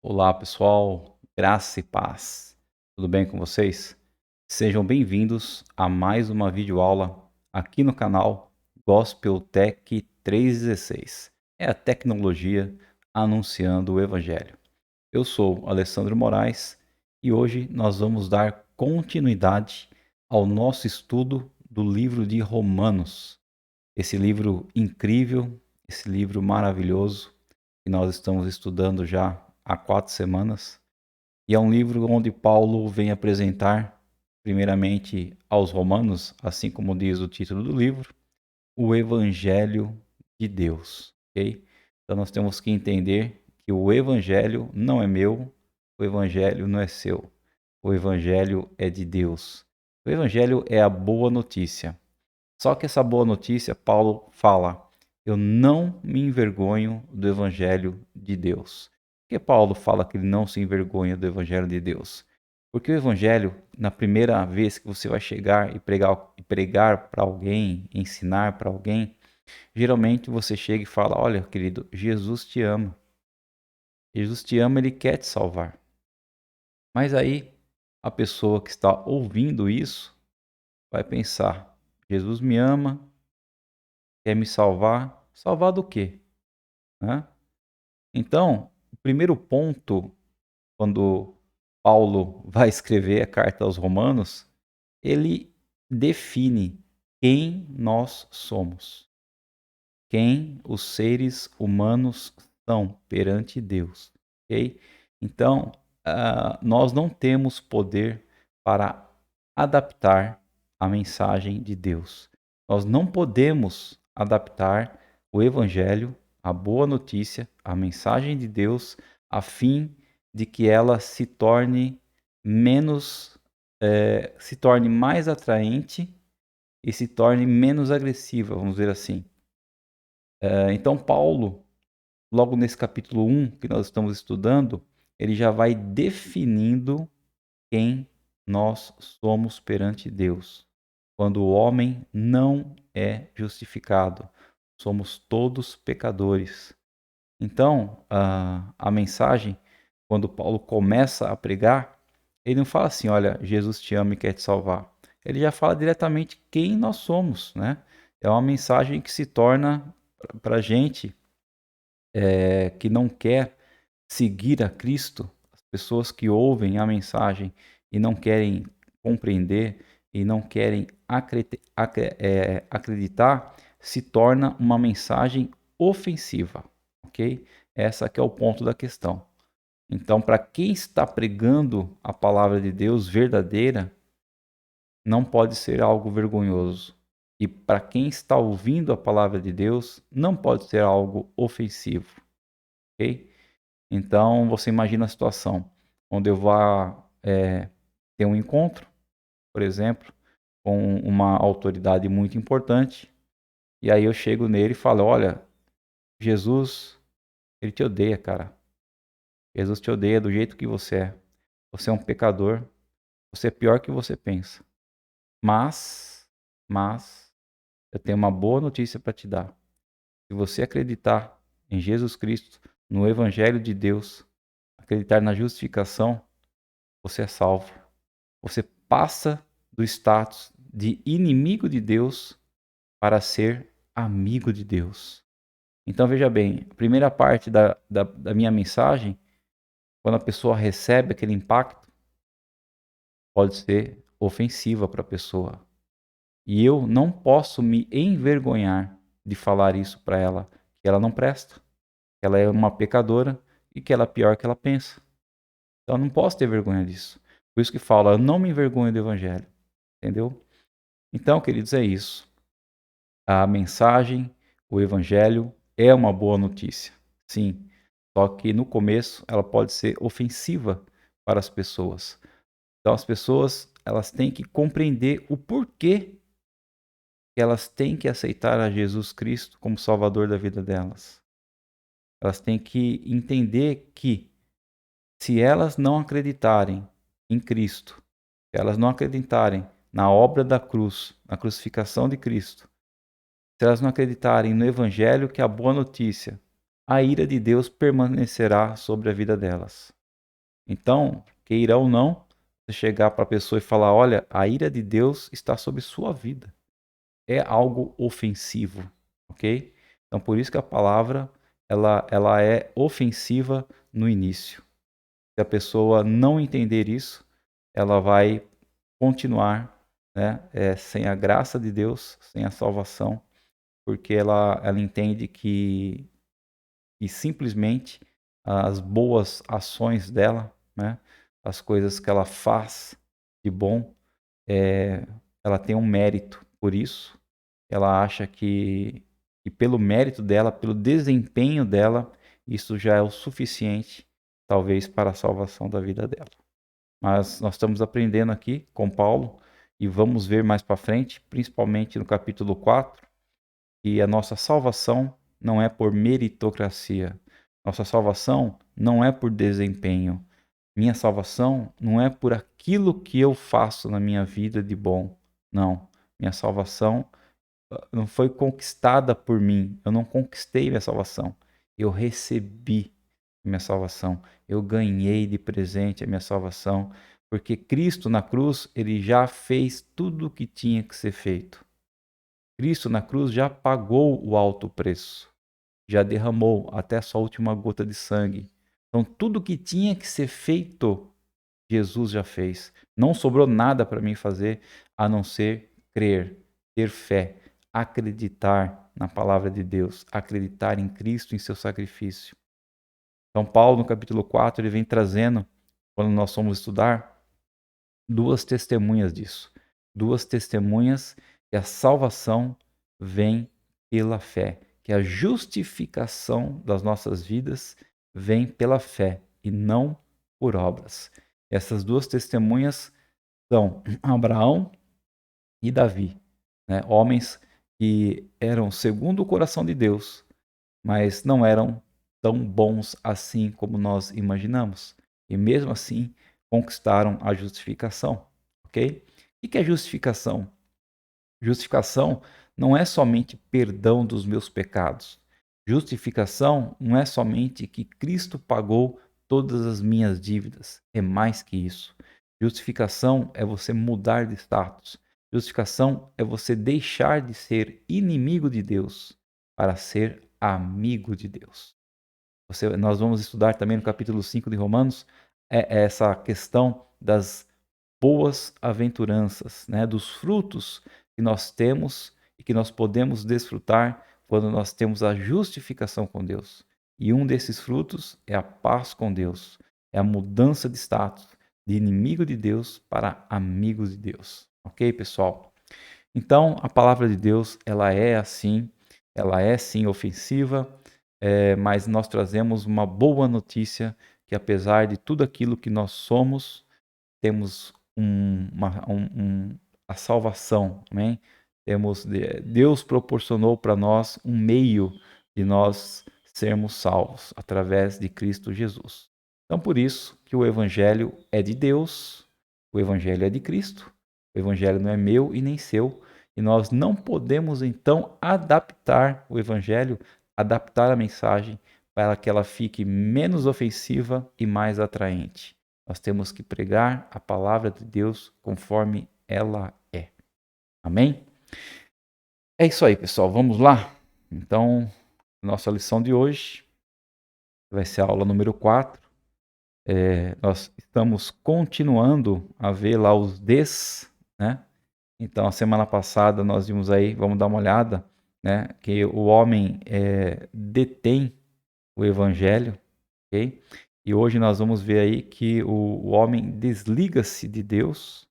Olá, pessoal, graça e paz. Tudo bem com vocês? Sejam bem-vindos a mais uma videoaula aqui no canal Gospel Tech 316. É a tecnologia anunciando o Evangelho. Eu sou Alessandro Moraes e hoje nós vamos dar continuidade ao nosso estudo do livro de Romanos. Esse livro incrível, esse livro maravilhoso que nós estamos estudando já há 4 semanas. E é um livro onde Paulo vem apresentar, primeiramente aos Romanos, assim como diz o título do livro, o Evangelho de Deus. Ok? Então nós temos que entender que o Evangelho não é meu, o Evangelho não é seu. O Evangelho é de Deus. O Evangelho é a boa notícia. Só que essa boa notícia, Paulo fala, eu não me envergonho do Evangelho de Deus. Por que Paulo fala que ele não se envergonha do Evangelho de Deus? Porque o Evangelho, na primeira vez que você vai chegar e pregar para alguém, ensinar para alguém, geralmente você chega e fala, olha querido, Jesus te ama. Jesus te ama, ele quer te salvar. Mas aí a pessoa que está ouvindo isso vai pensar, Jesus me ama, quer me salvar, salvar do quê? Né? Então, o primeiro ponto, quando Paulo vai escrever a carta aos Romanos, ele define quem nós somos, quem os seres humanos são perante Deus. Ok? Então, nós não temos poder para adaptar a mensagem de Deus. Nós não podemos adaptar o Evangelho, a boa notícia, a mensagem de Deus, a fim de que ela se torne se torne mais atraente e se torne menos agressiva, vamos dizer assim. Então, Paulo, logo nesse capítulo 1 que nós estamos estudando, ele já vai definindo quem nós somos perante Deus. Quando o homem não é justificado, somos todos pecadores. Então, a mensagem, quando Paulo começa a pregar, ele não fala assim, olha, Jesus te ama e quer te salvar. Ele já fala diretamente quem nós somos, né? É uma mensagem que se torna para a gente que não quer seguir a Cristo, as pessoas que ouvem a mensagem e não querem compreender e não querem acreditar, se torna uma mensagem ofensiva, ok? Essa que é o ponto da questão. Então, para quem está pregando a palavra de Deus verdadeira, não pode ser algo vergonhoso. E para quem está ouvindo a palavra de Deus, não pode ser algo ofensivo, ok? Então, você imagina a situação onde eu vá ter um encontro, por exemplo, com uma autoridade muito importante, e aí eu chego nele e falo, olha, Jesus, ele te odeia, cara. Jesus te odeia do jeito que você é. Você é um pecador, você é pior que você pensa. Mas, eu tenho uma boa notícia para te dar. Se você acreditar em Jesus Cristo, no Evangelho de Deus, acreditar na justificação, você é salvo. Você passa do status de inimigo de Deus para ser amigo de Deus. Então veja bem, a primeira parte da minha mensagem, quando a pessoa recebe aquele impacto, pode ser ofensiva para a pessoa. E eu não posso me envergonhar de falar isso para ela, que ela não presta, que ela é uma pecadora e que ela é pior que ela pensa. Então eu não posso ter vergonha disso. Por isso que fala, eu não me envergonho do evangelho. Entendeu? Então, queridos, é isso. A mensagem, o evangelho é uma boa notícia. Sim. Só que no começo ela pode ser ofensiva para as pessoas. Então as pessoas, elas têm que compreender o porquê que elas têm que aceitar a Jesus Cristo como Salvador da vida delas. Elas têm que entender que se elas não acreditarem em Cristo, se elas não acreditarem na obra da cruz, na crucificação de Cristo, se elas não acreditarem no Evangelho, que é a boa notícia, a ira de Deus permanecerá sobre a vida delas. Então, queira ou não, você chegar para a pessoa e falar: olha, a ira de Deus está sobre sua vida. É algo ofensivo, ok? Então, por isso que a palavra ela é ofensiva no início. Se a pessoa não entender isso, ela vai continuar, né, sem a graça de Deus, sem a salvação, porque ela entende que simplesmente as boas ações dela, né, as coisas que ela faz de bom, ela tem um mérito por isso. Ela acha que pelo mérito dela, pelo desempenho dela, isso já é o suficiente, talvez, para a salvação da vida dela. Mas nós estamos aprendendo aqui com Paulo e vamos ver mais para frente, principalmente no capítulo 4, que a nossa salvação não é por meritocracia. Nossa salvação não é por desempenho. Minha salvação não é por aquilo que eu faço na minha vida de bom. Não. Minha salvação não foi conquistada por mim. Eu não conquistei minha salvação. Eu recebi minha salvação. Eu ganhei de presente a minha salvação. Porque Cristo na cruz, ele já fez tudo o que tinha que ser feito. Cristo na cruz já pagou o alto preço. Já derramou até a sua última gota de sangue. Então, tudo que tinha que ser feito, Jesus já fez. Não sobrou nada para mim fazer a não ser crer, ter fé, acreditar na palavra de Deus, acreditar em Cristo, em seu sacrifício. Então, Paulo, no capítulo 4, ele vem trazendo, quando nós fomos estudar, duas testemunhas disso. Duas testemunhas que a salvação vem pela fé, que a justificação das nossas vidas vem pela fé e não por obras. Essas duas testemunhas são Abraão e Davi, né? Homens que eram segundo o coração de Deus, mas não eram tão bons assim como nós imaginamos. E mesmo assim conquistaram a justificação, ok? O que é justificação? Justificação não é somente perdão dos meus pecados. Justificação não é somente que Cristo pagou todas as minhas dívidas. É mais que isso. Justificação é você mudar de status. Justificação é você deixar de ser inimigo de Deus para ser amigo de Deus. Nós vamos estudar também no capítulo 5 de Romanos essa questão das boas aventuranças, né? Dos frutos que nós temos e que nós podemos desfrutar quando nós temos a justificação com Deus. E um desses frutos é a paz com Deus, é a mudança de status de inimigo de Deus para amigo de Deus. Ok, pessoal? Então, a palavra de Deus, ela é assim, ela é sim ofensiva, mas nós trazemos uma boa notícia que apesar de tudo aquilo que nós somos, temos a salvação, amém? Deus proporcionou para nós um meio de nós sermos salvos através de Cristo Jesus. Então, por isso que o Evangelho é de Deus, o Evangelho é de Cristo, o Evangelho não é meu e nem seu, e nós não podemos então adaptar o Evangelho, adaptar a mensagem para que ela fique menos ofensiva e mais atraente. Nós temos que pregar a palavra de Deus conforme ela é. Amém? É isso aí, pessoal. Vamos lá? Então, nossa lição de hoje vai ser a aula número 4. Nós estamos continuando a ver lá os des, né? Então, a semana passada nós vimos aí, vamos dar uma olhada, né? Que o homem detém o evangelho, ok? E hoje nós vamos ver aí que o homem desliga-se de Deus,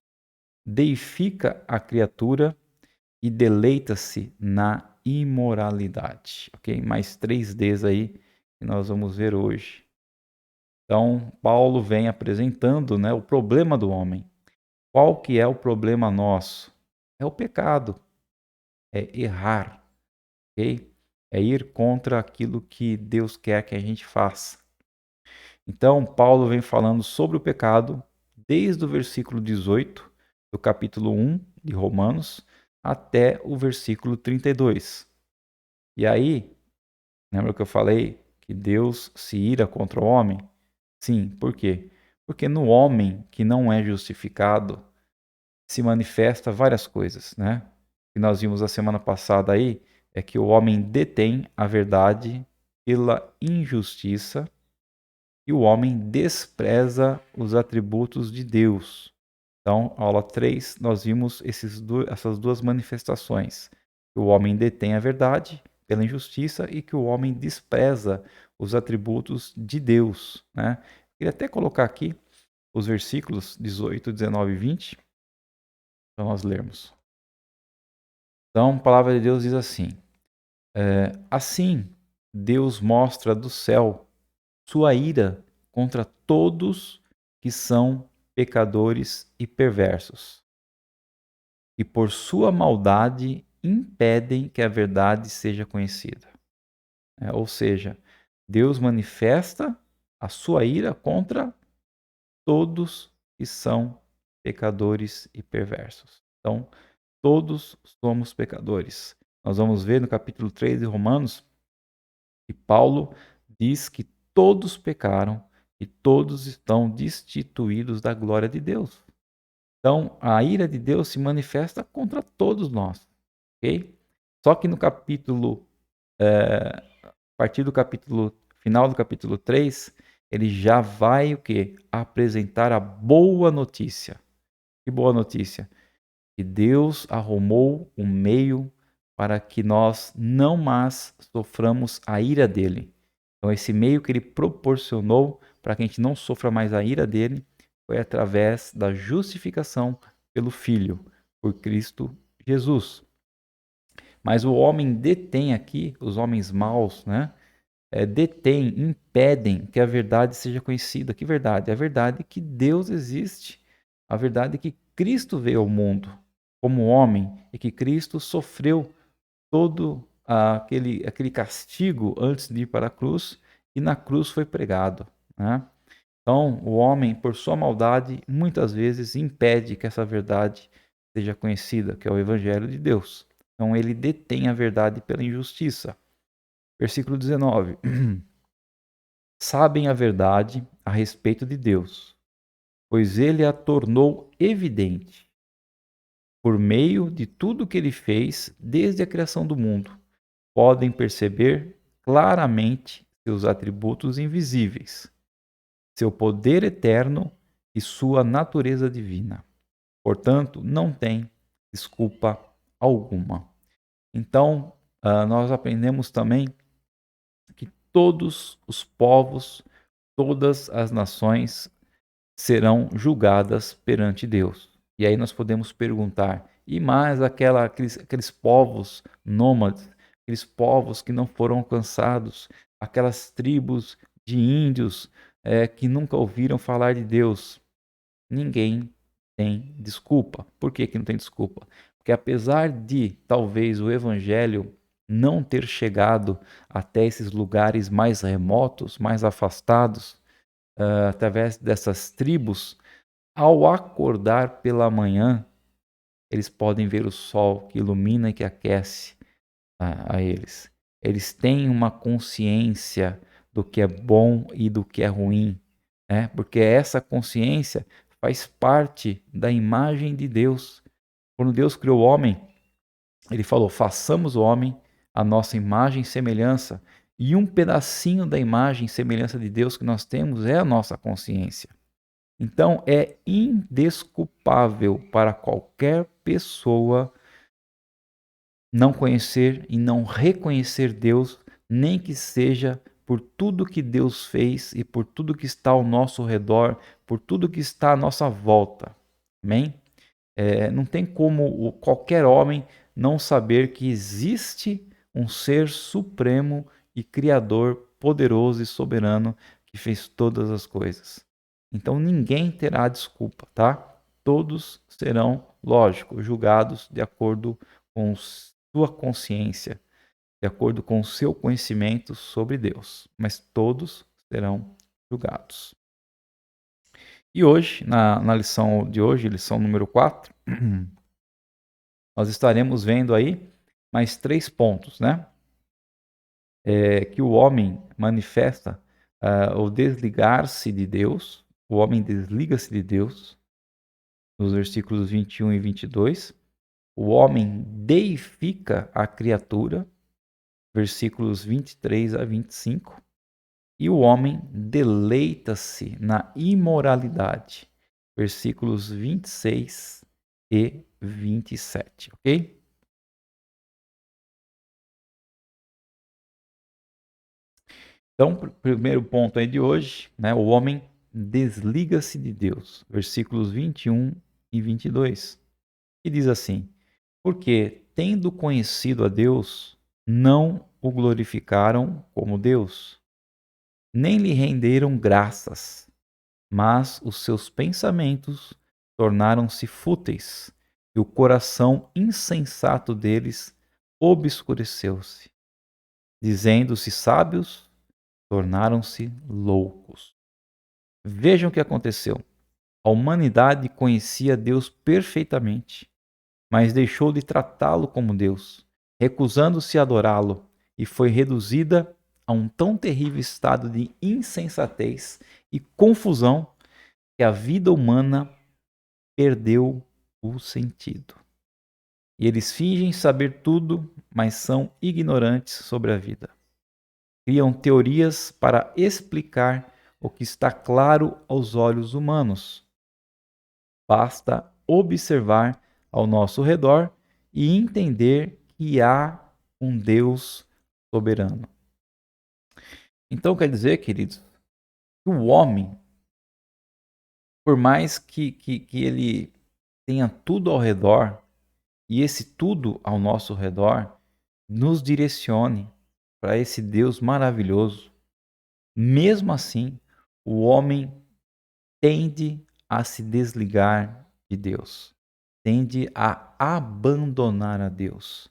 deifica a criatura e deleita-se na imoralidade, ok? Mais 3 Ds aí que nós vamos ver hoje. Então, Paulo vem apresentando, né, o problema do homem. Qual que é o problema nosso? É o pecado, é errar, ok? É ir contra aquilo que Deus quer que a gente faça. Então, Paulo vem falando sobre o pecado desde o versículo 18 do capítulo 1 de Romanos até o versículo 32. E aí, lembra que eu falei que Deus se ira contra o homem? Sim, por quê? Porque no homem que não é justificado se manifesta várias coisas, né? O que nós vimos a semana passada aí é que o homem detém a verdade pela injustiça e o homem despreza os atributos de Deus. Então, aula 3, nós vimos essas duas manifestações. Que o homem detém a verdade pela injustiça e que o homem despreza os atributos de Deus, né? Queria até colocar aqui os versículos 18, 19 e 20 para nós lermos. Então, a palavra de Deus diz assim: assim, Deus mostra do céu sua ira contra todos que são pecadores e perversos, e por sua maldade impedem que a verdade seja conhecida. Ou seja, Deus manifesta a sua ira contra todos que são pecadores e perversos. Então, todos somos pecadores. Nós vamos ver no capítulo 3 de Romanos que Paulo diz que todos pecaram e todos estão destituídos da glória de Deus. Então, a ira de Deus se manifesta contra todos nós, ok? Só que no capítulo, a partir do capítulo, final do capítulo 3, ele já vai o quê? Apresentar a boa notícia. Que boa notícia? Que Deus arrumou um meio para que nós não mais soframos a ira dele. Então, esse meio que ele proporcionou para que a gente não sofra mais a ira dele foi através da justificação pelo Filho, por Cristo Jesus. Mas o homem detém aqui, os homens maus, né? Detêm, impedem que a verdade seja conhecida. Que verdade? A verdade é que Deus existe. A verdade é que Cristo veio ao mundo como homem e que Cristo sofreu todo aquele castigo antes de ir para a cruz e na cruz foi pregado, né? Então, o homem, por sua maldade, muitas vezes impede que essa verdade seja conhecida, que é o Evangelho de Deus. Então, ele detém a verdade pela injustiça. Versículo 19. Sabem a verdade a respeito de Deus, pois ele a tornou evidente por meio de tudo que ele fez desde a criação do mundo. Podem perceber claramente seus atributos invisíveis, seu poder eterno e sua natureza divina. Portanto, não tem desculpa alguma. Então, nós aprendemos também que todos os povos, todas as nações serão julgadas perante Deus. E aí nós podemos perguntar: e mais aqueles povos nômades, aqueles povos que não foram alcançados, aquelas tribos de índios que nunca ouviram falar de Deus? Ninguém tem desculpa. Por que não tem desculpa? Porque apesar de talvez o evangelho não ter chegado até esses lugares mais remotos, mais afastados, através dessas tribos, ao acordar pela manhã, eles podem ver o sol que ilumina e que aquece a eles. Eles têm uma consciência do que é bom e do que é ruim, né? Porque essa consciência faz parte da imagem de Deus. Quando Deus criou o homem, ele falou: façamos o homem a nossa imagem e semelhança. E um pedacinho da imagem e semelhança de Deus que nós temos é a nossa consciência. Então é indesculpável para qualquer pessoa não conhecer e não reconhecer Deus, nem que seja por tudo que Deus fez e por tudo que está ao nosso redor, por tudo que está à nossa volta. Amém? Não tem como qualquer homem não saber que existe um ser supremo e criador poderoso e soberano que fez todas as coisas. Então ninguém terá desculpa, tá? Todos serão, lógico, julgados de acordo com sua consciência, de acordo com o seu conhecimento sobre Deus, mas todos serão julgados. E hoje, na lição de hoje, lição número 4, nós estaremos vendo aí mais 3 pontos, né? Que o homem manifesta o desligar-se de Deus, o homem desliga-se de Deus, nos versículos 21 e 22. O homem deifica a criatura, versículos 23 a 25. E o homem deleita-se na imoralidade, versículos 26 e 27, ok? Então, primeiro ponto aí de hoje, né? O homem desliga-se de Deus, versículos 21 e 22. E diz assim: porque, tendo conhecido a Deus, não o glorificaram como Deus, nem lhe renderam graças, mas os seus pensamentos tornaram-se fúteis, e o coração insensato deles obscureceu-se. Dizendo-se sábios, tornaram-se loucos. Vejam o que aconteceu. A humanidade conhecia Deus perfeitamente, mas deixou de tratá-lo como Deus, recusando-se a adorá-lo, e foi reduzida a um tão terrível estado de insensatez e confusão que a vida humana perdeu o sentido. E eles fingem saber tudo, mas são ignorantes sobre a vida. Criam teorias para explicar o que está claro aos olhos humanos. Basta observar ao nosso redor e entender que há um Deus soberano. Então quer dizer, queridos, que o homem, por mais que ele tenha tudo ao redor, e esse tudo ao nosso redor nos direcione para esse Deus maravilhoso, mesmo assim, o homem tende a se desligar de Deus, tende a abandonar a Deus,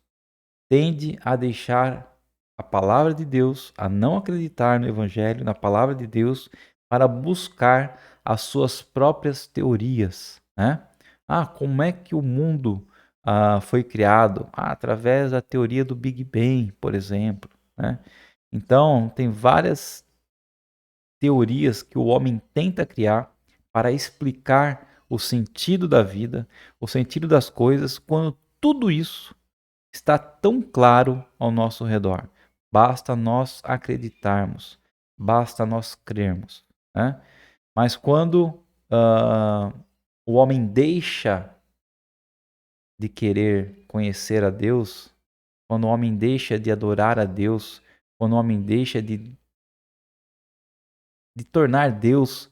tende a deixar a palavra de Deus, a não acreditar no Evangelho, na palavra de Deus, para buscar as suas próprias teorias, né? Como é que o mundo foi criado? Através da teoria do Big Bang, por exemplo, né? Então, tem várias teorias que o homem tenta criar para explicar o sentido da vida, o sentido das coisas, quando tudo isso está tão claro ao nosso redor. Basta nós acreditarmos, basta nós crermos, né? Mas quando o homem deixa de querer conhecer a Deus, quando o homem deixa de adorar a Deus, quando o homem deixa de tornar Deus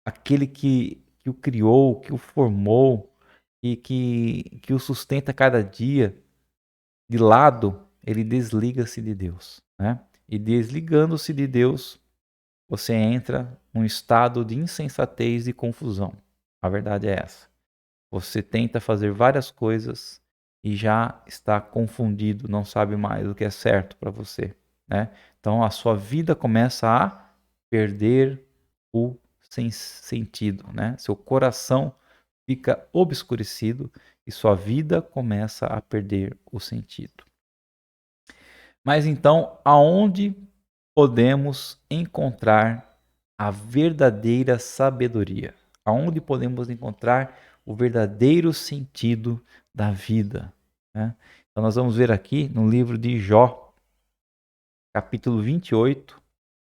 aquele que o criou, que o formou e que o sustenta cada dia, de lado, ele desliga-se de Deus, né? E desligando-se de Deus, você entra num estado de insensatez e confusão. A verdade é essa. Você tenta fazer várias coisas e já está confundido, não sabe mais o que é certo para você, né? Então a sua vida começa a perder o sentido, né? Seu coração fica obscurecido e sua vida começa a perder o sentido. Mas então, aonde podemos encontrar a verdadeira sabedoria? Aonde podemos encontrar o verdadeiro sentido da vida, né? Então nós vamos ver aqui no livro de Jó, capítulo 28,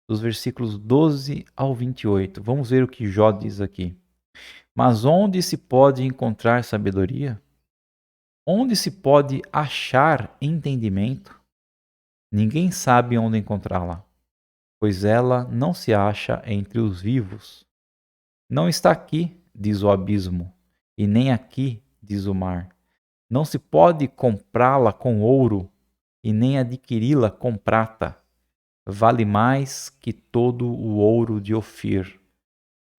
dos versículos 12 ao 28. Vamos ver o que Jó diz aqui. Mas onde se pode encontrar sabedoria? Onde se pode achar entendimento? Ninguém sabe onde encontrá-la, pois ela não se acha entre os vivos. Não está aqui, diz o abismo, e nem aqui, diz o mar. Não se pode comprá-la com ouro, e nem adquiri-la com prata. Vale mais que todo o ouro de Ofir,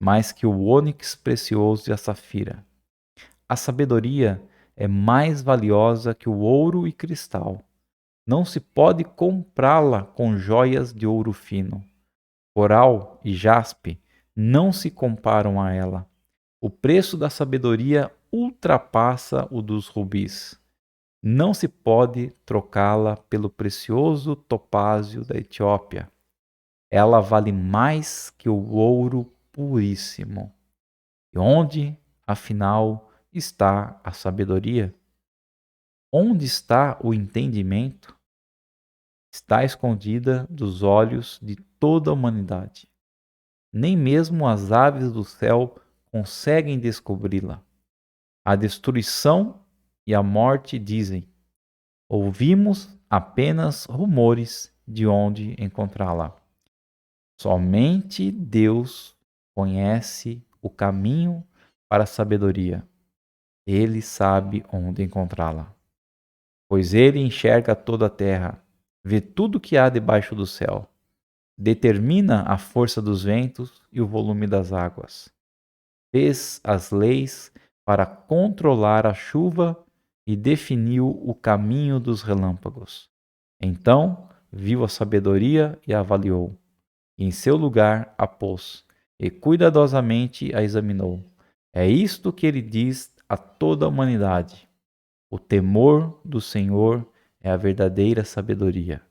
mais que o ônix precioso e a safira. A sabedoria é mais valiosa que o ouro e cristal. Não se pode comprá-la com joias de ouro fino. Coral e jaspe não se comparam a ela. O preço da sabedoria ultrapassa o dos rubis. Não se pode trocá-la pelo precioso topázio da Etiópia. Ela vale mais que o ouro puríssimo. E onde, afinal, está a sabedoria? Onde está o entendimento? Está escondida dos olhos de toda a humanidade. Nem mesmo as aves do céu conseguem descobri-la. A destruição e a morte dizem: ouvimos apenas rumores de onde encontrá-la. Somente Deus conhece o caminho para a sabedoria. Ele sabe onde encontrá-la. Pois ele enxerga toda a terra, vê tudo que há debaixo do céu, determina a força dos ventos e o volume das águas. Fez as leis para controlar a chuva e definiu o caminho dos relâmpagos. Então viu a sabedoria e a avaliou, e em seu lugar a pôs, e cuidadosamente a examinou. É isto que ele diz a toda a humanidade: o temor do Senhor é a verdadeira sabedoria.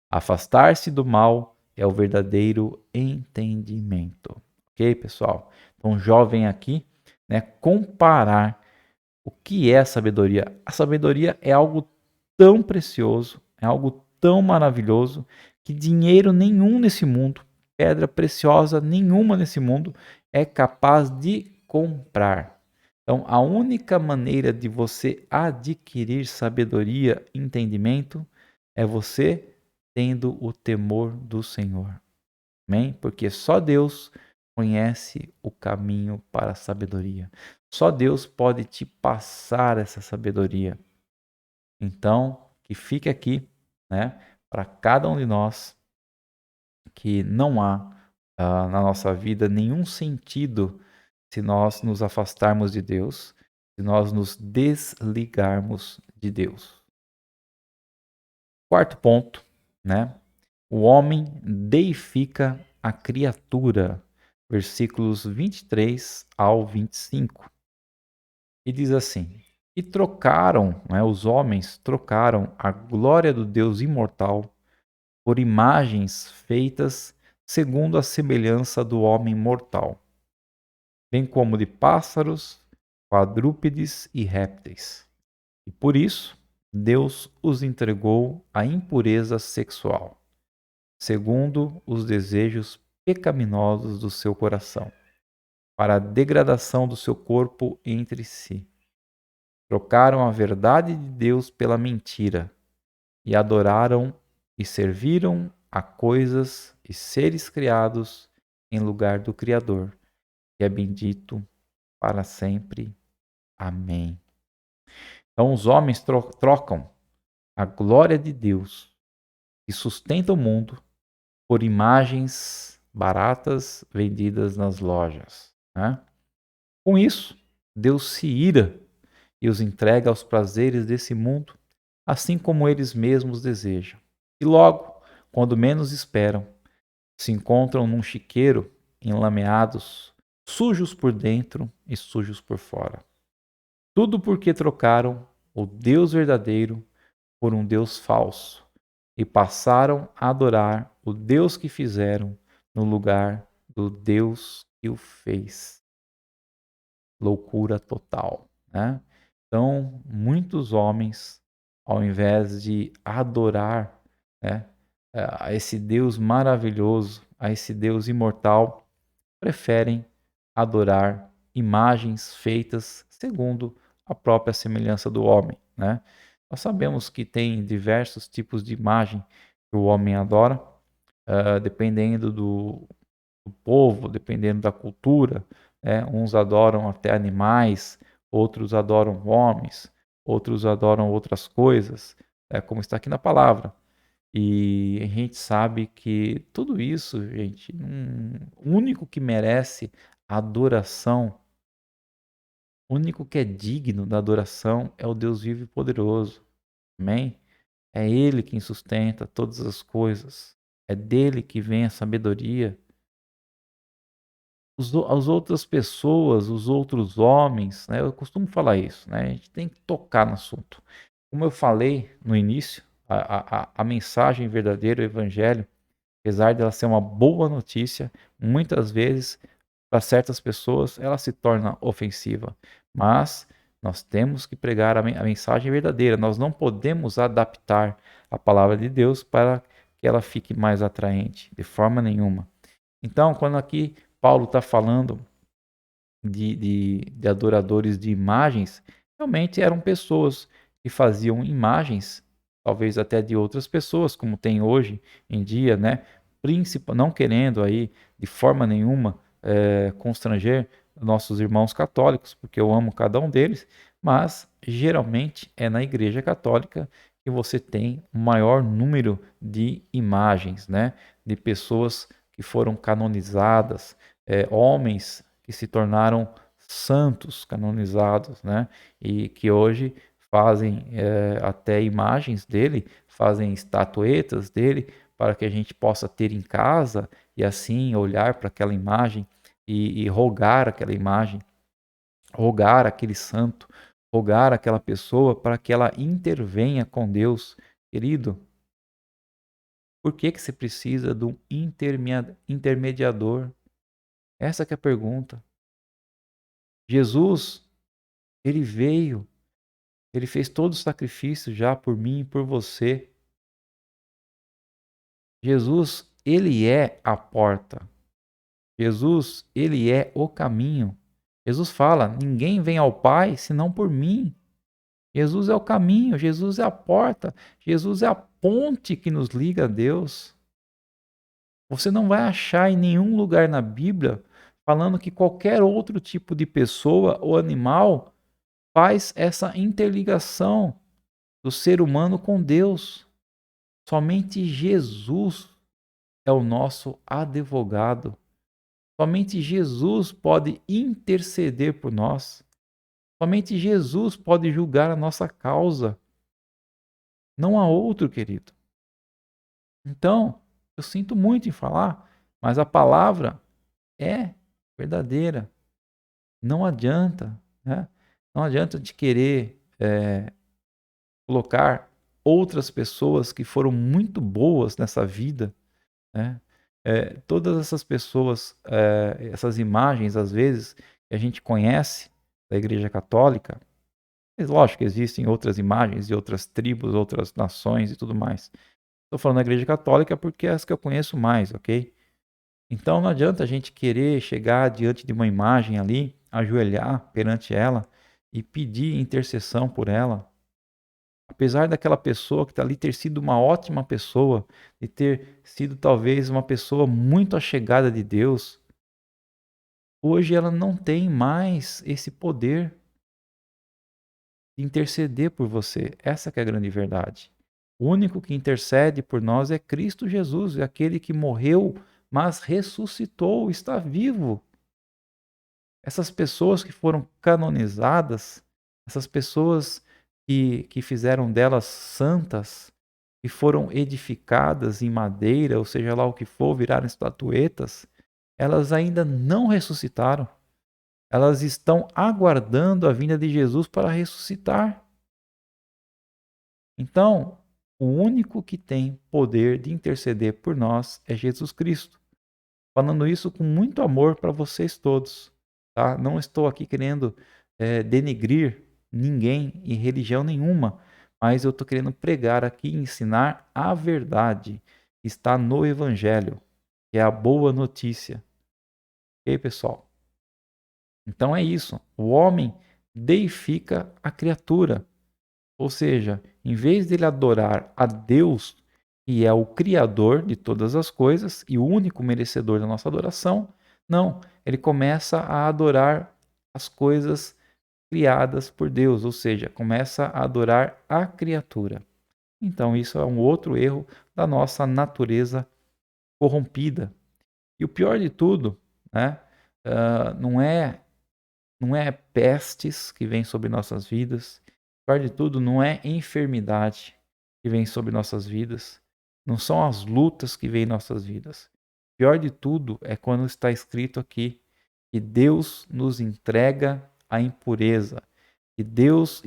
Afastar-se do mal é o verdadeiro entendimento. Ok, pessoal? Então, jovem aqui, né, comparar o que é a sabedoria. A sabedoria é algo tão precioso, é algo tão maravilhoso, que dinheiro nenhum nesse mundo, pedra preciosa nenhuma nesse mundo é capaz de comprar. Então, a única maneira de você adquirir sabedoria e entendimento é você tendo o temor do Senhor. Amém? Porque só Deus conhece o caminho para a sabedoria. Só Deus pode te passar essa sabedoria. Então, que fique aqui, né, para cada um de nós, que não há na nossa vida nenhum sentido se nós nos afastarmos de Deus, se nós nos desligarmos de Deus. Quarto ponto, né? O homem deifica a criatura, versículos 23 ao 25. E diz assim: e trocaram, né, os homens trocaram a glória do Deus imortal por imagens feitas segundo a semelhança do homem mortal, bem como de pássaros, quadrúpedes e répteis. E por isso, Deus os entregou à impureza sexual, segundo os desejos pecaminosos do seu coração, para a degradação do seu corpo entre si. Trocaram a verdade de Deus pela mentira e adoraram e serviram a coisas e seres criados em lugar do Criador, que é bendito para sempre. Amém. Então os homens trocam a glória de Deus, que sustenta o mundo, por imagens baratas vendidas nas lojas, né? Com isso, Deus se ira e os entrega aos prazeres desse mundo, assim como eles mesmos desejam. E logo, quando menos esperam, se encontram num chiqueiro enlameados, sujos por dentro e sujos por fora. Tudo porque trocaram o Deus verdadeiro por um Deus falso e passaram a adorar o Deus que fizeram no lugar do Deus que o fez. Loucura total, né? Então, muitos homens, ao invés de adorar, né, a esse Deus maravilhoso, a esse Deus imortal, preferem adorar imagens feitas segundo a própria semelhança do homem, né? Nós sabemos que tem diversos tipos de imagem que o homem adora, dependendo do povo, dependendo da cultura, né? Uns adoram até animais, outros adoram homens, outros adoram outras coisas, como está aqui na palavra. E a gente sabe que tudo isso, gente, o único que merece adoração, o único que é digno da adoração é o Deus vivo e poderoso. Amém? É Ele quem sustenta todas as coisas. É dele que vem a sabedoria. As outras pessoas, os outros homens, né? Eu costumo falar isso, né? A gente tem que tocar no assunto. Como eu falei no início, a mensagem verdadeira, o evangelho, apesar dela ser uma boa notícia, muitas vezes para certas pessoas ela se torna ofensiva, mas nós temos que pregar a mensagem verdadeira. Nós não podemos adaptar a palavra de Deus para que ela fique mais atraente, de forma nenhuma. Então, quando aqui Paulo está falando de adoradores de imagens, realmente eram pessoas que faziam imagens, talvez até de outras pessoas, como tem hoje em dia, né? Não querendo aí de forma nenhuma constranger nossos irmãos católicos, porque eu amo cada um deles, mas geralmente é na Igreja Católica que você tem o maior número de imagens, né? De pessoas que foram canonizadas, homens que se tornaram santos canonizados, né? E que hoje fazem até imagens dele, fazem estatuetas dele, para que a gente possa ter em casa e assim olhar para aquela imagem e rogar aquela imagem, rogar aquele santo, rogar aquela pessoa para que ela intervenha com Deus. Querido, por que que você precisa de um intermediador? Essa que é a pergunta. Jesus, ele veio, ele fez todo o sacrifício já por mim e por você. Jesus, ele é a porta. Jesus, ele é o caminho. Jesus fala: ninguém vem ao Pai senão por mim. Jesus é o caminho, Jesus é a porta, Jesus é a ponte que nos liga a Deus. Você não vai achar em nenhum lugar na Bíblia falando que qualquer outro tipo de pessoa ou animal faz essa interligação do ser humano com Deus. Somente Jesus é o nosso advogado. Somente Jesus pode interceder por nós. Somente Jesus pode julgar a nossa causa. Não há outro, querido. Então, eu sinto muito em falar, mas a palavra é verdadeira. Não adianta, né? Não adianta de querer colocar outras pessoas que foram muito boas nessa vida, né? Todas essas pessoas, essas imagens, às vezes, que a gente conhece da Igreja Católica, mas lógico que existem outras imagens de outras tribos, outras nações e tudo mais. Estou falando da Igreja Católica porque é as que eu conheço mais, ok? Então não adianta a gente querer chegar diante de uma imagem ali, ajoelhar perante ela e pedir intercessão por ela. Apesar daquela pessoa que está ali ter sido uma ótima pessoa, e ter sido talvez uma pessoa muito achegada de Deus, hoje ela não tem mais esse poder de interceder por você. Essa que é a grande verdade. O único que intercede por nós é Cristo Jesus, é aquele que morreu, mas ressuscitou, está vivo. Essas pessoas que foram canonizadas, essas pessoas que fizeram delas santas, que foram edificadas em madeira, ou seja lá o que for, viraram estatuetas, elas ainda não ressuscitaram. Elas estão aguardando a vinda de Jesus para ressuscitar. Então, o único que tem poder de interceder por nós é Jesus Cristo. Falando isso com muito amor para vocês todos, tá? Não estou aqui querendo denegrir ninguém em religião nenhuma, mas eu estou querendo pregar aqui e ensinar a verdade que está no Evangelho, que é a boa notícia. Ok, pessoal? Então é isso. O homem deifica a criatura. Ou seja, em vez de ele adorar a Deus, que é o Criador de todas as coisas e o único merecedor da nossa adoração, não, ele começa a adorar as coisas criadas por Deus, ou seja, começa a adorar a criatura. Então, isso é um outro erro da nossa natureza corrompida. E o pior de tudo, né, não é pestes que vêm sobre nossas vidas. O pior de tudo, não é enfermidade que vem sobre nossas vidas. Não são as lutas que vêm em nossas vidas. O pior de tudo é quando está escrito aqui que Deus nos entrega a impureza. Que Deus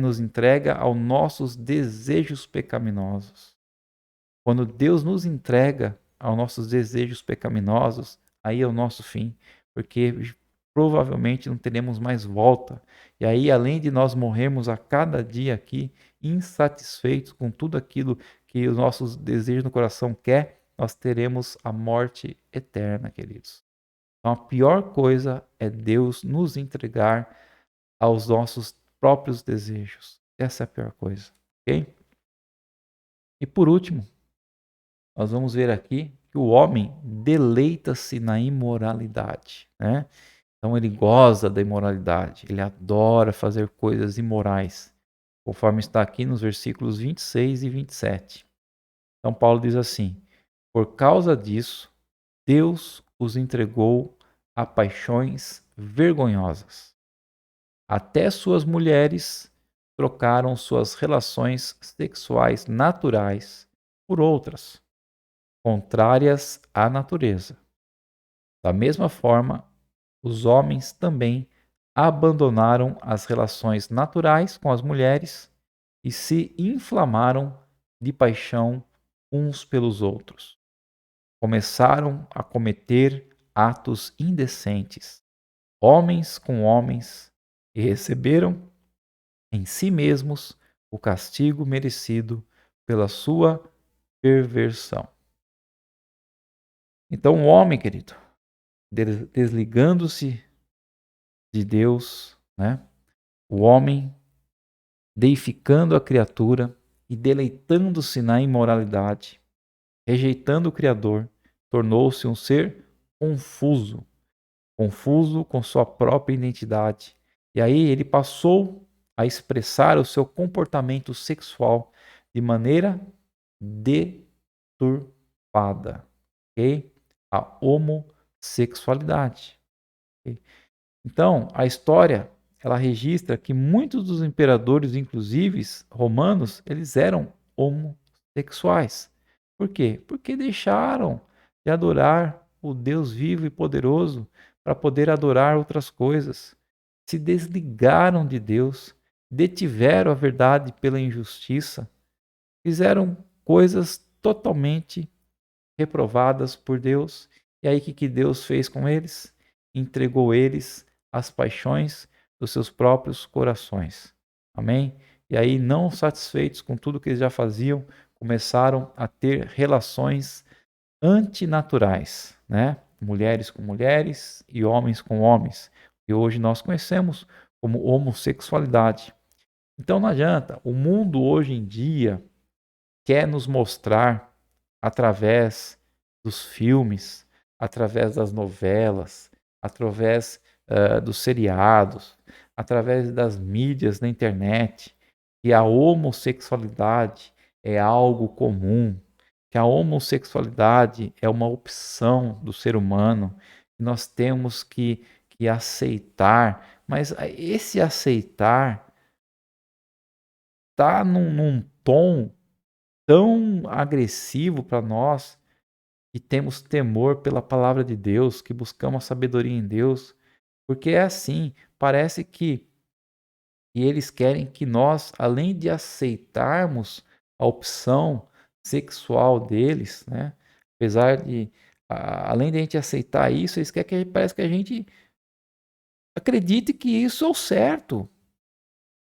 nos entrega aos nossos desejos pecaminosos. Quando Deus nos entrega aos nossos desejos pecaminosos, aí é o nosso fim. porque provavelmente não teremos mais volta. E aí, além de nós morrermos a cada dia aqui, insatisfeitos com tudo aquilo que os nossos desejos no coração quer, nós teremos a morte eterna, queridos. Então, a pior coisa é Deus nos entregar aos nossos próprios desejos. Essa é a pior coisa, ok? E por último, nós vamos ver aqui que o homem deleita-se na imoralidade, né? Então ele goza da imoralidade, ele adora fazer coisas imorais, conforme está aqui nos versículos 26 e 27. Então Paulo diz assim: por causa disso, Deus os entregou a paixões vergonhosas. Até suas mulheres trocaram suas relações sexuais naturais por outras, contrárias à natureza. Da mesma forma, os homens também abandonaram as relações naturais com as mulheres e se inflamaram de paixão uns pelos outros. Começaram a cometer atos indecentes, homens com homens, e receberam em si mesmos o castigo merecido pela sua perversão. Então, o homem, querido, desligando-se de Deus, né? O homem deificando a criatura e deleitando-se na imoralidade, rejeitando o Criador, tornou-se um ser confuso, confuso com sua própria identidade. E aí ele passou a expressar o seu comportamento sexual de maneira deturpada, ok? A homossexualidade. Okay? Então, a história ela registra que muitos dos imperadores, inclusive romanos, eles eram homossexuais. Por quê? Porque deixaram de adorar o Deus vivo e poderoso para poder adorar outras coisas. Se desligaram de Deus, detiveram a verdade pela injustiça, fizeram coisas totalmente reprovadas por Deus. E aí o que Deus fez com eles? Entregou eles às paixões dos seus próprios corações. Amém? E aí, não satisfeitos com tudo que eles já faziam, começaram a ter relações antinaturais, né? Mulheres com mulheres e homens com homens, que hoje nós conhecemos como homossexualidade. Então não adianta, o mundo hoje em dia quer nos mostrar através dos filmes, através das novelas, através dos seriados, através das mídias na internet, que a homossexualidade é algo comum, que a homossexualidade é uma opção do ser humano, que nós temos que aceitar, mas esse aceitar está num tom tão agressivo para nós que temos temor pela palavra de Deus, que buscamos a sabedoria em Deus, porque é assim, parece que eles querem que nós, além de aceitarmos a opção sexual deles, né? Apesar de, além de a gente aceitar isso, eles querem que parece que a gente acredite que isso é o certo,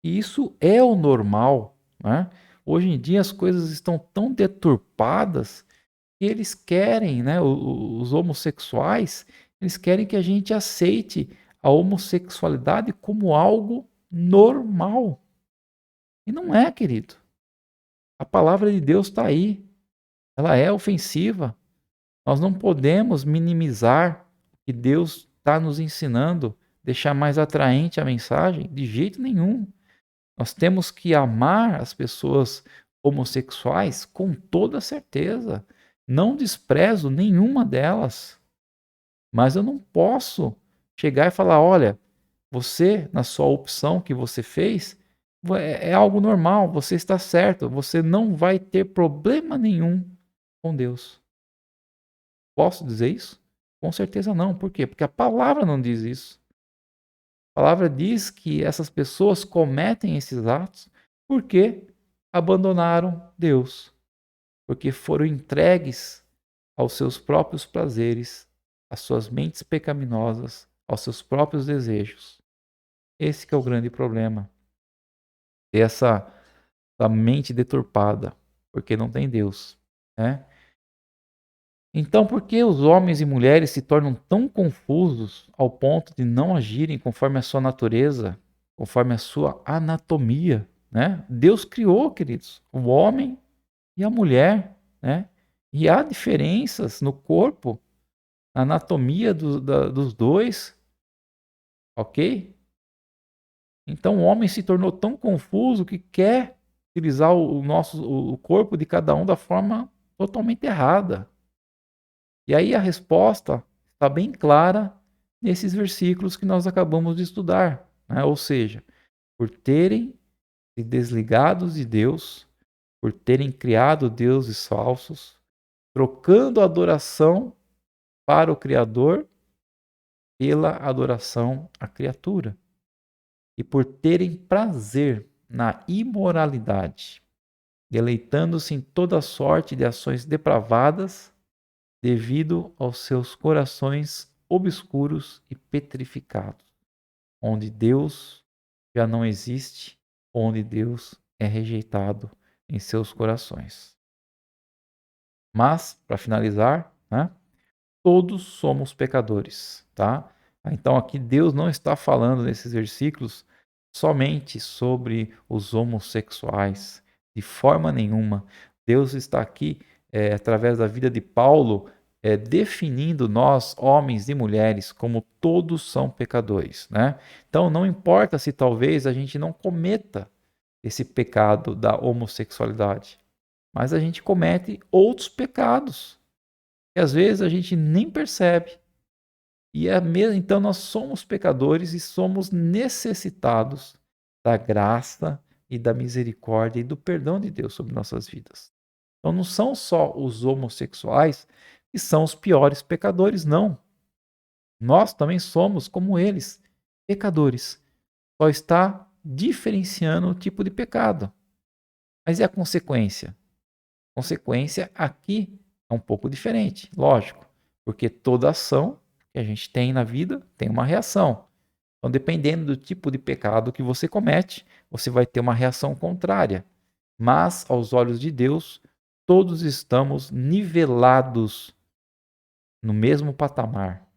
que isso é o normal, né? Hoje em dia as coisas estão tão deturpadas que eles querem, né? Os homossexuais, eles querem que a gente aceite a homossexualidade como algo normal. E não é, querido. A palavra de Deus está aí. Ela é ofensiva. Nós não podemos minimizar o que Deus está nos ensinando, deixar mais atraente a mensagem, de jeito nenhum. Nós temos que amar as pessoas homossexuais com toda certeza. Não desprezo nenhuma delas. Mas eu não posso chegar e falar: olha, você, na sua opção que você fez, é algo normal, você está certo, você não vai ter problema nenhum com Deus. Posso dizer isso? Com certeza não. Por quê? Porque a palavra não diz isso. A palavra diz que essas pessoas cometem esses atos porque abandonaram Deus, porque foram entregues aos seus próprios prazeres às suas mentes pecaminosas, aos seus próprios desejos. Esse que é o grande problema. Ter essa mente deturpada, porque não tem Deus, né? Então, por que os homens e mulheres se tornam tão confusos ao ponto de não agirem conforme a sua natureza, conforme a sua anatomia, né? Deus criou, queridos, o homem e a mulher, né? E há diferenças no corpo, na anatomia dos dois, ok? Então o homem se tornou tão confuso que quer utilizar o corpo de cada um da forma totalmente errada. E aí a resposta está bem clara nesses versículos que nós acabamos de estudar, né? Ou seja, por terem se desligados de Deus, por terem criado deuses falsos, trocando a adoração para o Criador pela adoração à criatura, e por terem prazer na imoralidade, deleitando-se em toda sorte de ações depravadas, devido aos seus corações obscuros e petrificados, onde Deus já não existe, onde Deus é rejeitado em seus corações. Mas, para finalizar, né, todos somos pecadores, tá? Então aqui Deus não está falando nesses versículos somente sobre os homossexuais, de forma nenhuma. Deus está aqui, através da vida de Paulo, definindo nós, homens e mulheres, como todos são pecadores, né? Então não importa se talvez a gente não cometa esse pecado da homossexualidade, mas a gente comete outros pecados que às vezes a gente nem percebe. E é mesmo, então nós somos pecadores e somos necessitados da graça e da misericórdia e do perdão de Deus sobre nossas vidas. Então não são só os homossexuais que são os piores pecadores, não. Nós também somos, como eles, pecadores. Só está diferenciando o tipo de pecado. Mas e a consequência? A consequência aqui é um pouco diferente, lógico, porque toda ação que a gente tem na vida tem uma reação. Então, dependendo do tipo de pecado que você comete, você vai ter uma reação contrária. Mas, aos olhos de Deus, todos estamos nivelados no mesmo patamar.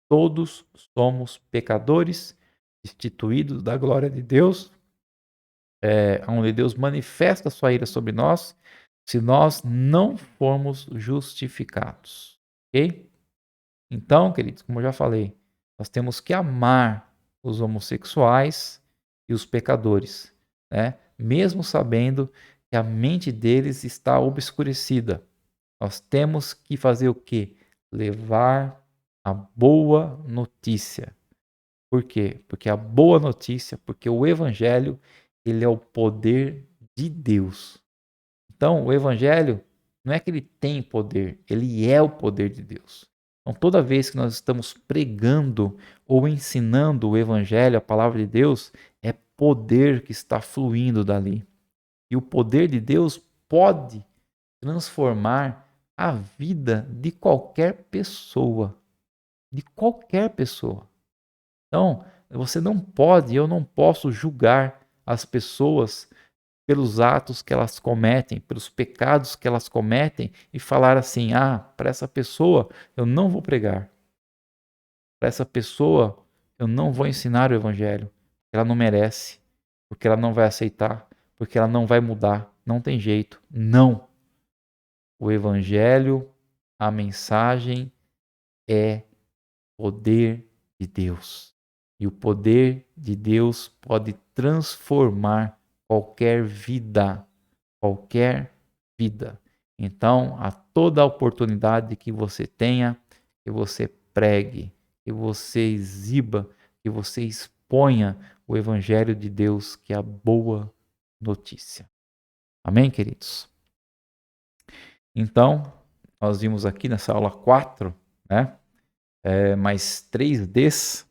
Todos somos pecadores, destituídos da glória de Deus, onde Deus manifesta a sua ira sobre nós, se nós não formos justificados. Ok? Então, queridos, como eu já falei, nós temos que amar os homossexuais e os pecadores, né? Mesmo sabendo que a mente deles está obscurecida. Nós temos que fazer o quê? Levar a boa notícia. Por quê? Porque a boa notícia, porque o evangelho, ele é o poder de Deus. Então, o evangelho não é que ele tem poder, ele é o poder de Deus. Então, toda vez que nós estamos pregando ou ensinando o evangelho, a palavra de Deus, é poder que está fluindo dali. E o poder de Deus pode transformar a vida de qualquer pessoa. De qualquer pessoa. Então, você não pode, eu não posso julgar as pessoas pelos atos que elas cometem, pelos pecados que elas cometem e falar assim: ah, para essa pessoa eu não vou pregar, para essa pessoa eu não vou ensinar o evangelho, ela não merece, porque ela não vai aceitar, porque ela não vai mudar, não tem jeito. Não. O evangelho, a mensagem é poder de Deus. E o poder de Deus pode transformar qualquer vida, qualquer vida. Então, a toda oportunidade que você tenha, que você pregue, que você exiba, que você exponha o evangelho de Deus, que é a boa notícia. Amém, queridos? Então, nós vimos aqui nessa aula 4, né? Mais 3 Ds.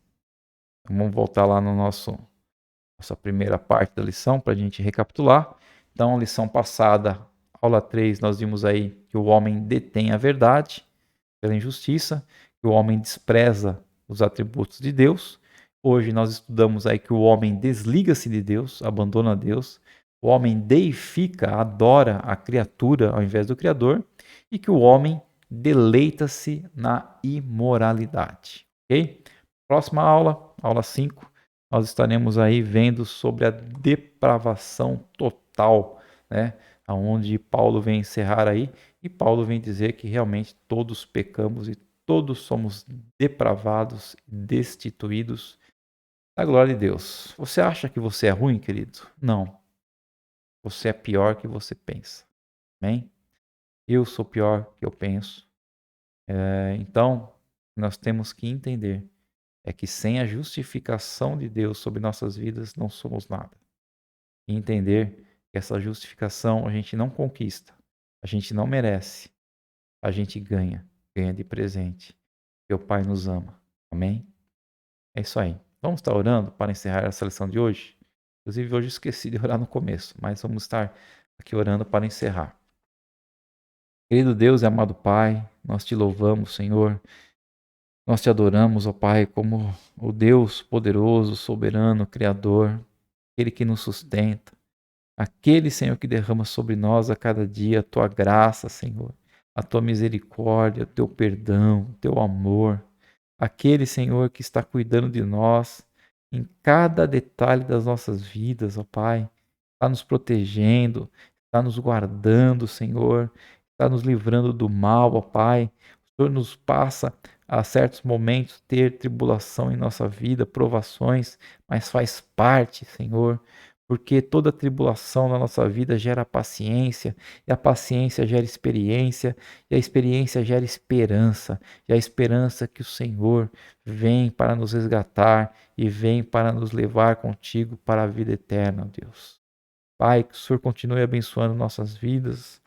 Vamos voltar lá no nossa primeira parte da lição para a gente recapitular. Então, lição passada, aula 3, nós vimos aí que o homem detém a verdade pela injustiça, que o homem despreza os atributos de Deus. Hoje nós estudamos aí que o homem desliga-se de Deus, abandona Deus. O homem deifica, adora a criatura ao invés do Criador. E que o homem deleita-se na imoralidade. Ok? Próxima aula, aula 5, nós estaremos aí vendo sobre a depravação total, né? Onde Paulo vem encerrar aí, e Paulo vem dizer que realmente todos pecamos e todos somos depravados, destituídos da glória de Deus. Você acha que você é ruim, querido? Não. Você é pior que você pensa. Amém? Eu sou pior que eu penso. Então, nós temos que entender é que sem a justificação de Deus sobre nossas vidas não somos nada. E entender que essa justificação a gente não conquista, a gente não merece, a gente ganha de presente. Que o Pai nos ama. Amém? É isso aí. Vamos estar orando para encerrar essa lição de hoje? Inclusive, hoje eu esqueci de orar no começo, mas vamos estar aqui orando para encerrar. Querido Deus e amado Pai, nós te louvamos, Senhor. Nós te adoramos, ó Pai, como o Deus poderoso, soberano, criador, aquele que nos sustenta, aquele, Senhor, que derrama sobre nós a cada dia a tua graça, Senhor, a tua misericórdia, o teu perdão, o teu amor, aquele, Senhor, que está cuidando de nós em cada detalhe das nossas vidas, ó Pai, está nos protegendo, está nos guardando, Senhor, está nos livrando do mal, ó Pai. O Senhor nos passa a certos momentos ter tribulação em nossa vida, provações, mas faz parte, Senhor, porque toda tribulação na nossa vida gera paciência, e a paciência gera experiência, e a experiência gera esperança, e a esperança que o Senhor vem para nos resgatar e vem para nos levar contigo para a vida eterna, Deus. Pai, que o Senhor continue abençoando nossas vidas,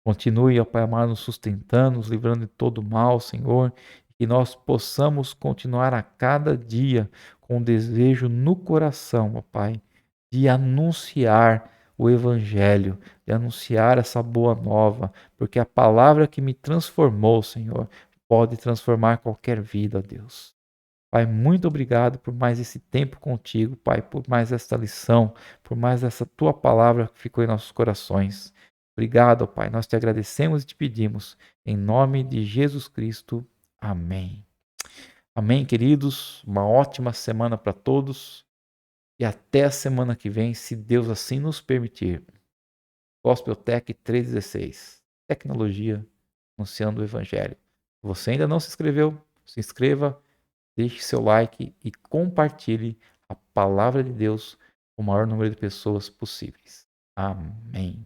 continue, ó Pai amado, nos sustentando, nos livrando de todo mal, Senhor, e que nós possamos continuar a cada dia com um desejo no coração, ó Pai, de anunciar o Evangelho, de anunciar essa boa nova, porque a palavra que me transformou, Senhor, pode transformar qualquer vida, Deus. Pai, muito obrigado por mais esse tempo contigo, Pai, por mais esta lição, por mais essa tua palavra que ficou em nossos corações. Obrigado, Pai. Nós te agradecemos e te pedimos, em nome de Jesus Cristo. Amém. Amém, queridos. Uma ótima semana para todos e até a semana que vem, se Deus assim nos permitir. Gospel Tech 316. Tecnologia anunciando o Evangelho. Se você ainda não se inscreveu, se inscreva. Deixe seu like e compartilhe a palavra de Deus com o maior número de pessoas possíveis. Amém.